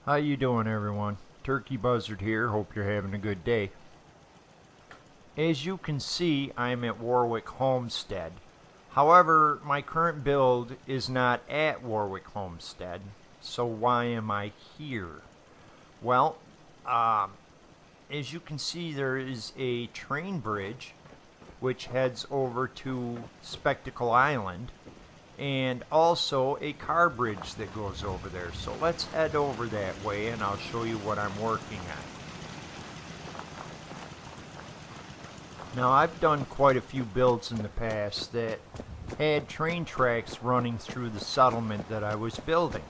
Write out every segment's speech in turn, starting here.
How you doing, everyone? Turkey Buzzard here. Hope you're having a good day. As you can see, I'm at Warwick Homestead. However, my current build is not at Warwick Homestead. So why am I here? Well, as you can see, there is a train bridge which heads over to Spectacle Island, and also a car bridge that goes over there. So let's head over that way and I'll show you what I'm working on. Now, I've done quite a few builds in the past that had train tracks running through the settlement that I was building.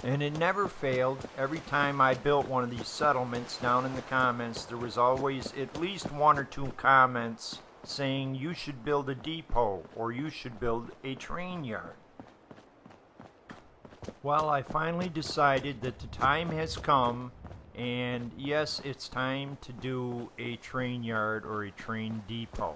And it never failed. Every time I built one of these settlements, down in the comments, there was always at least one or two comments saying you should build a depot or you should build a train yard. Well, I finally decided that the time has come, and yes, it's time to do a train yard or a train depot.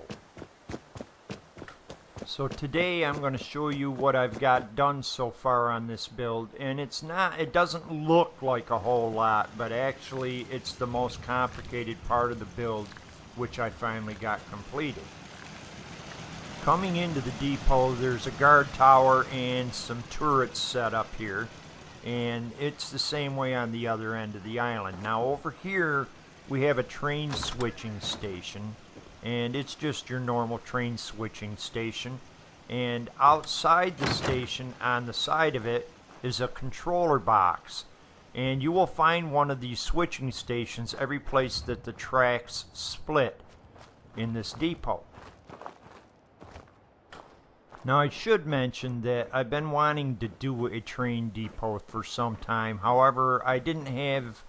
So today I'm going to show you what I've got done so far on this build, and it doesn't look like a whole lot, but actually it's the most complicated part of the build, which I finally got completed. Coming into the depot, there's a guard tower and some turrets set up here, and it's the same way on the other end of the island. Now over here we have a train switching station, and it's just your normal train switching station, and outside the station on the side of it is a controller box, and you will find one of these switching stations every place that the tracks split in this depot. Now, I should mention that I've been wanting to do a train depot for some time. However, I didn't have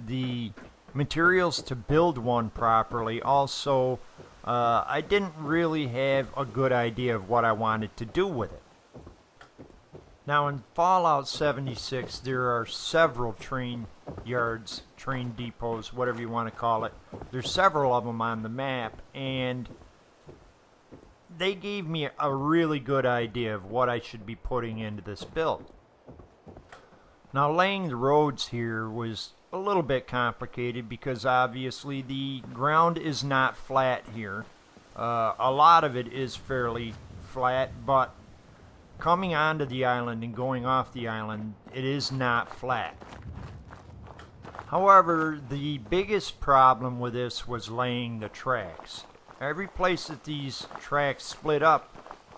the materials to build one properly. Also, I didn't really have a good idea of what I wanted to do with it. Now, in Fallout 76, there are several train yards, train depots, whatever you want to call it. There's several of them on the map, and they gave me a really good idea of what I should be putting into this build. Now, laying the roads here was a little bit complicated because obviously the ground is not flat here. A lot of it is fairly flat, but coming onto the island and going off the island, it is not flat. However, the biggest problem with this was laying the tracks. Every place that these tracks split up,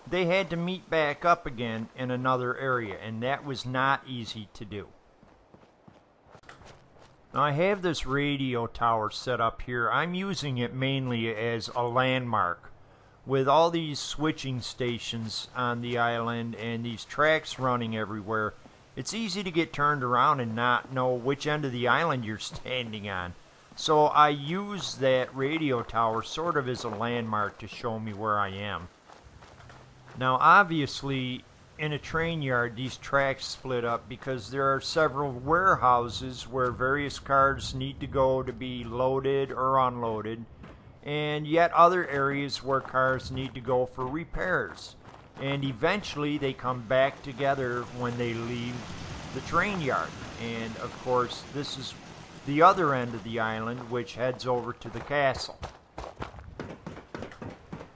they had to meet back up again in another area, and that was not easy to do. Now, I have this radio tower set up here. I'm using it mainly as a landmark. With all these switching stations on the island and these tracks running everywhere, it's easy to get turned around and not know which end of the island you're standing on. So I use that radio tower sort of as a landmark to show me where I am. Now, obviously, in a train yard, these tracks split up because there are several warehouses where various cars need to go to be loaded or unloaded, and yet other areas where cars need to go for repairs. And eventually they come back together when they leave the train yard. And of course, this is the other end of the island, which heads over to the castle.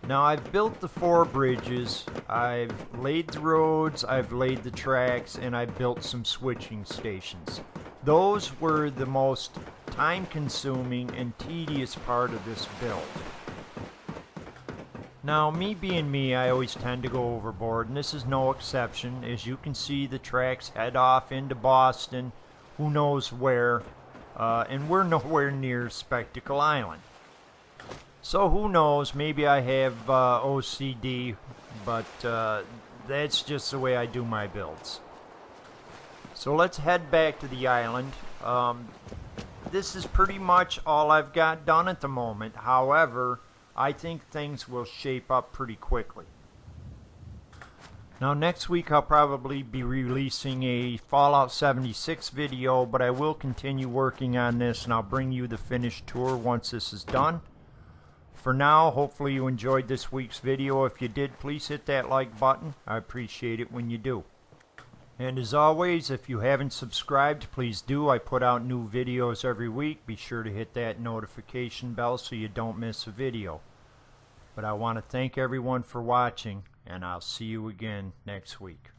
Now, I've built the 4 bridges, I've laid the roads, I've laid the tracks, and I've built some switching stations. Those were the most time-consuming and tedious part of this build. Now, me being me, I always tend to go overboard, and this is no exception. As you can see, the tracks head off into Boston, who knows where, and we're nowhere near Spectacle Island. So who knows, maybe I have OCD, but that's just the way I do my builds. So let's head back to the island. This is pretty much all I've got done at the moment. However, I think things will shape up pretty quickly. Now next week I'll probably be releasing a Fallout 76 video, but I will continue working on this and I'll bring you the finished tour once this is done. For now, hopefully you enjoyed this week's video. If you did, please hit that like button. I appreciate it when you do. And as always, if you haven't subscribed, please do. I put out new videos every week. Be sure to hit that notification bell so you don't miss a video. But I want to thank everyone for watching, and I'll see you again next week.